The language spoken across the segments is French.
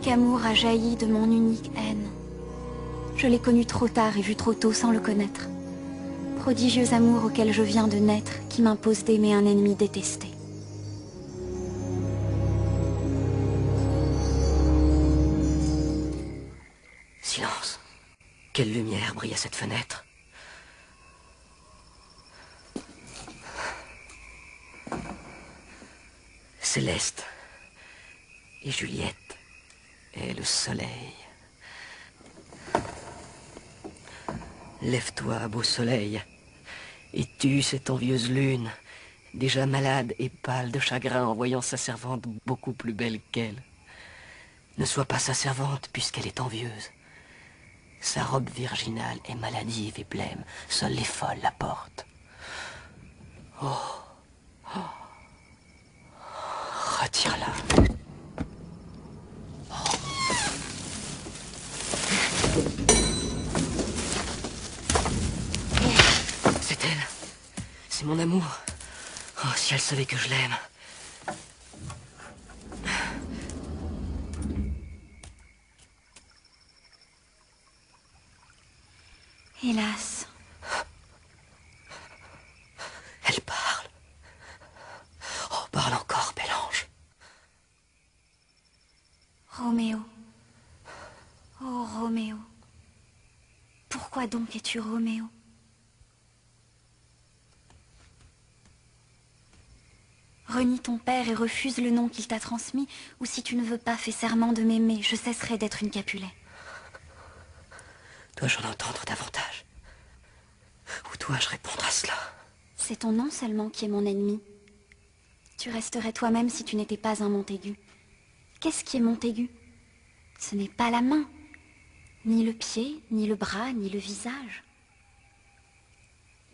unique amour a jailli de mon unique haine. Je l'ai connu trop tard et vu trop tôt sans le connaître. Prodigieux amour auquel je viens de naître, qui m'impose d'aimer un ennemi détesté. Silence. Quelle lumière brille à cette fenêtre. Céleste et Juliette et le soleil. Lève-toi, beau soleil, et tue cette envieuse lune, déjà malade et pâle de chagrin en voyant sa servante beaucoup plus belle qu'elle. Ne sois pas sa servante puisqu'elle est envieuse. Sa robe virginale est maladive et blême, seules les folles la portent. Oh, oh. Retire-la. C'est elle. C'est mon amour. Oh, si elle savait que je l'aime. Hélas. Elle parle. Oh, parle encore, bel ange. Roméo. Oh, Roméo. Pourquoi donc es-tu Roméo? Renie ton père et refuse le nom qu'il t'a transmis, ou si tu ne veux pas, fais serment de m'aimer, je cesserai d'être une Capulet. Dois-je en entendre davantage? Ou dois-je répondre à cela? C'est ton nom seulement qui est mon ennemi. Tu resterais toi-même si tu n'étais pas un Montaigu. Qu'est-ce qui est Montaigu? Ce n'est pas la main, ni le pied, ni le bras, ni le visage,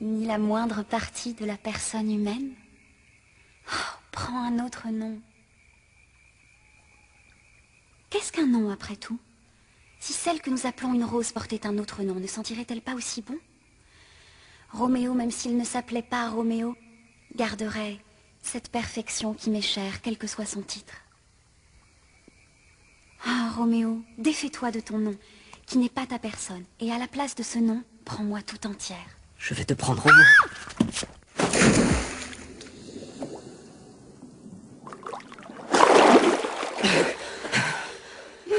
ni la moindre partie de la personne humaine. Oh, prends un autre nom. Qu'est-ce qu'un nom après tout? Si celle que nous appelons une rose portait un autre nom, ne sentirait-elle pas aussi bon? Roméo, même s'il ne s'appelait pas Roméo, garderait cette perfection qui m'est chère, quel que soit son titre. Ah, Roméo, défais-toi de ton nom, qui n'est pas ta personne, et à la place de ce nom, prends-moi tout entière. Je vais te prendre au mot.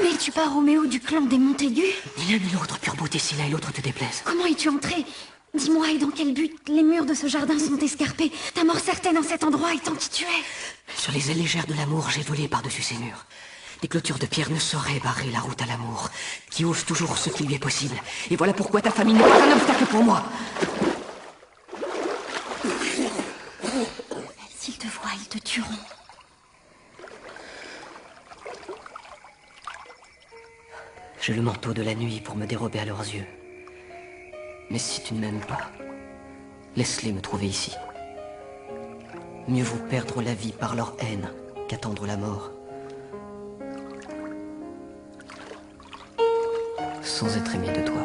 N'es-tu pas Roméo du clan des Montaigu? Ni l'un ni l'autre, pure beauté, si l'un et l'autre te déplaisent. Comment es-tu entré? Dis-moi, et dans quel but? Les murs de ce jardin sont escarpés. Ta mort certaine en cet endroit étant qui tu es. Sur les ailes légères de l'amour, j'ai volé par-dessus ces murs. Des clôtures de pierre ne sauraient barrer la route à l'amour, qui ose toujours ce qui lui est possible. Et voilà pourquoi ta famille n'est pas un obstacle pour moi. S'ils te voient, ils te tueront. J'ai le manteau de la nuit pour me dérober à leurs yeux. Mais si tu ne m'aimes pas, laisse-les me trouver ici. Mieux vaut perdre la vie par leur haine qu'attendre la mort. Sans être aimé de toi.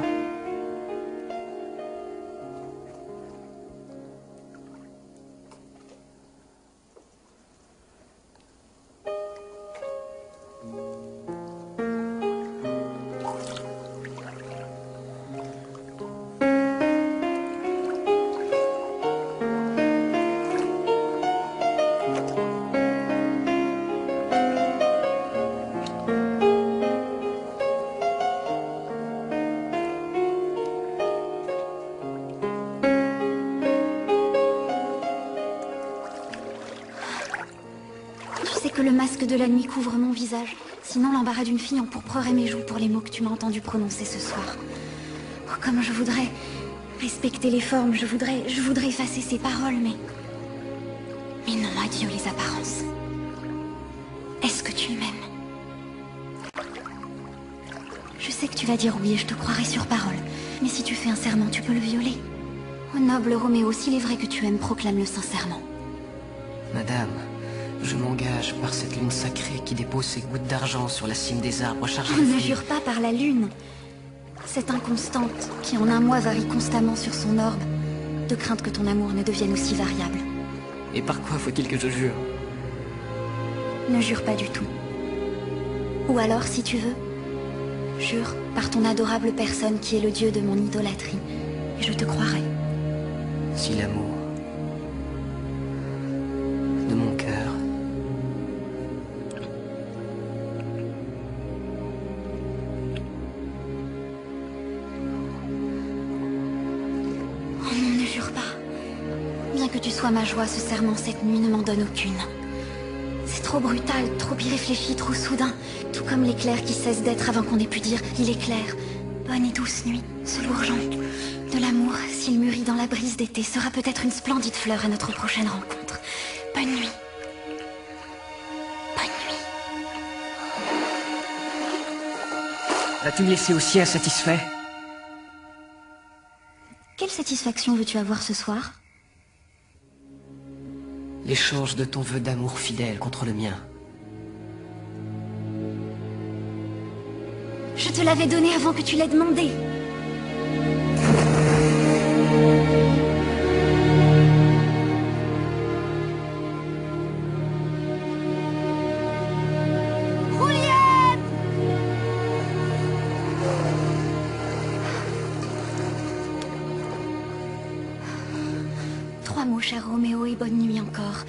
Que le masque de la nuit couvre mon visage. Sinon, l'embarras d'une fille empourprerait mes joues pour les mots que tu m'as entendu prononcer ce soir. Oh, comme je voudrais respecter les formes, je voudrais effacer ces paroles, mais non, adieu les apparences. Est-ce que tu m'aimes? Je sais que tu vas dire oui et je te croirai sur parole. Mais si tu fais un serment, tu peux le violer. Oh noble Roméo, s'il est vrai que tu aimes, proclame-le sincèrement. Madame, je m'engage par cette lune sacrée qui dépose ses gouttes d'argent sur la cime des arbres chargés de Ne fruits. jure pas par la lune. Cette inconstante qui en un mois varie constamment sur son orbe, de crainte que ton amour ne devienne aussi variable. Et par quoi faut-il que je jure? Ne jure pas du tout. Ou alors, si tu veux, jure par ton adorable personne qui est le dieu de mon idolâtrie, et je te croirai. Si l'amour de mon cœur Oh non, ne jure pas. Bien que tu sois ma joie, ce serment cette nuit ne m'en donne aucune. C'est trop brutal, trop irréfléchi, trop soudain. Tout comme l'éclair qui cesse d'être avant qu'on ait pu dire « il éclaire ». Bonne et douce nuit, ce lourgeon. De l'amour, s'il mûrit dans la brise d'été, sera peut-être une splendide fleur à notre prochaine rencontre. Bonne nuit. Bonne nuit. Vas-tu me laisser aussi insatisfait? Quelle satisfaction veux-tu avoir ce soir? L'échange de ton vœu d'amour fidèle contre le mien. Je te l'avais donné avant que tu l'aies demandé. Juliette! 3 mots, cher Roméo, et bonne nuit encore.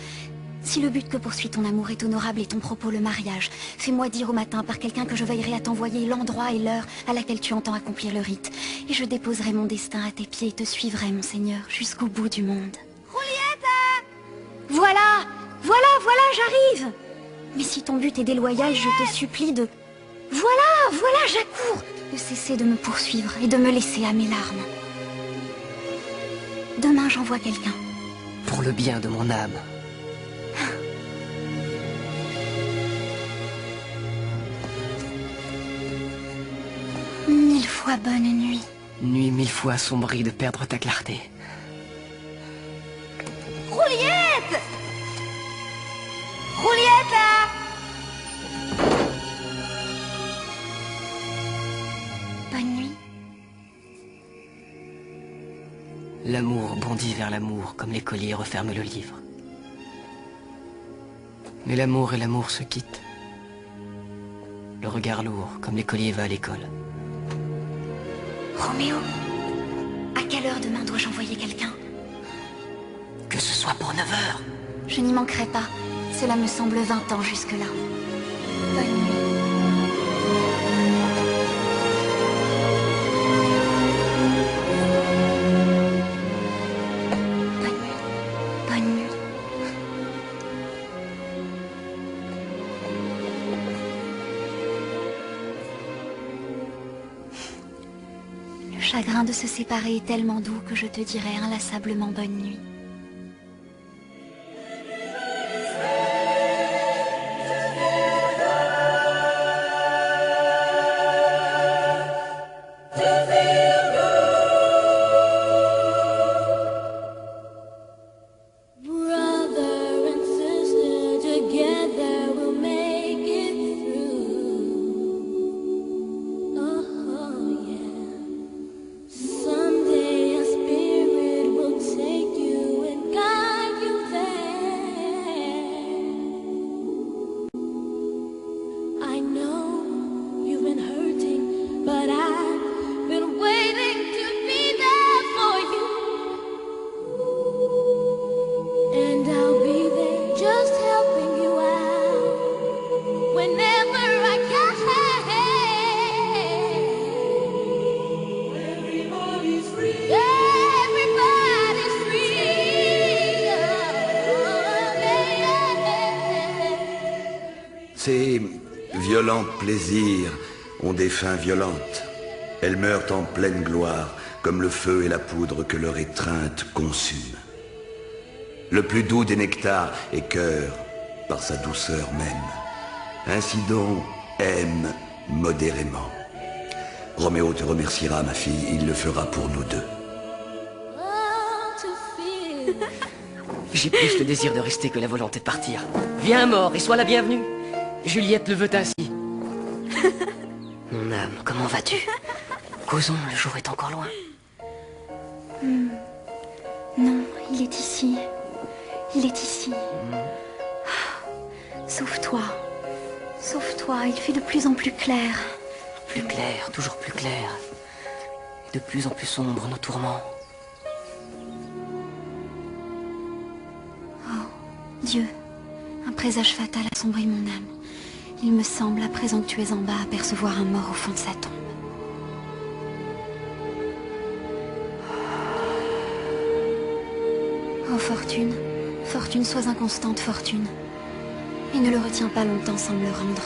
Si le but que poursuit ton amour est honorable et ton propos le mariage, fais-moi dire au matin par quelqu'un que je veillerai à t'envoyer l'endroit et l'heure à laquelle tu entends accomplir le rite. Et je déposerai mon destin à tes pieds et te suivrai, mon Seigneur, jusqu'au bout du monde. Juliette! Voilà! Voilà, j'arrive! Mais si ton but est déloyal, je te supplie de... Voilà, j'accours! De cesser de me poursuivre et de me laisser à mes larmes. Demain, j'envoie quelqu'un. Pour le bien de mon âme. Mille fois bonne nuit. Nuit 1000 fois assombrie de perdre ta clarté. Juliette! Juliette! Bonne nuit. L'amour bondit vers l'amour comme l'écolier referme le livre. Mais l'amour et l'amour se quittent. Le regard lourd comme l'écolier va à l'école. Roméo, à quelle heure demain dois-je envoyer quelqu'un? Que ce soit pour 9 heures. Je n'y manquerai pas. Cela me semble 20 ans jusque-là. Bonne nuit. Bonne nuit. Bonne nuit. Le chagrin de se séparer est tellement doux que je te dirai inlassablement bonne nuit. Ces violents plaisirs ont des fins violentes. Elles meurent en pleine gloire, comme le feu et la poudre que leur étreinte consume. Le plus doux des nectars est cœur, par sa douceur même. Ainsi donc, aime modérément. Roméo te remerciera, ma fille, il le fera pour nous deux. J'ai plus le désir de rester que la volonté de partir. Viens, mort, et sois la bienvenue. Juliette le veut ainsi. Mon âme, comment vas-tu? Causons, le jour est encore loin. Non, il est ici. Il est ici. Sauve-toi. Sauve-toi. toi, il fait de plus en plus clair. Plus clair, toujours plus clair. Et de plus en plus sombre nos tourments. Oh, Dieu, un présage fatal assombrit mon âme. Il me semble, à présent que tu es en bas, apercevoir un mort au fond de sa tombe. Oh, Fortune, Fortune, sois inconstante, Fortune. Et ne le retiens pas longtemps sans me le rendre.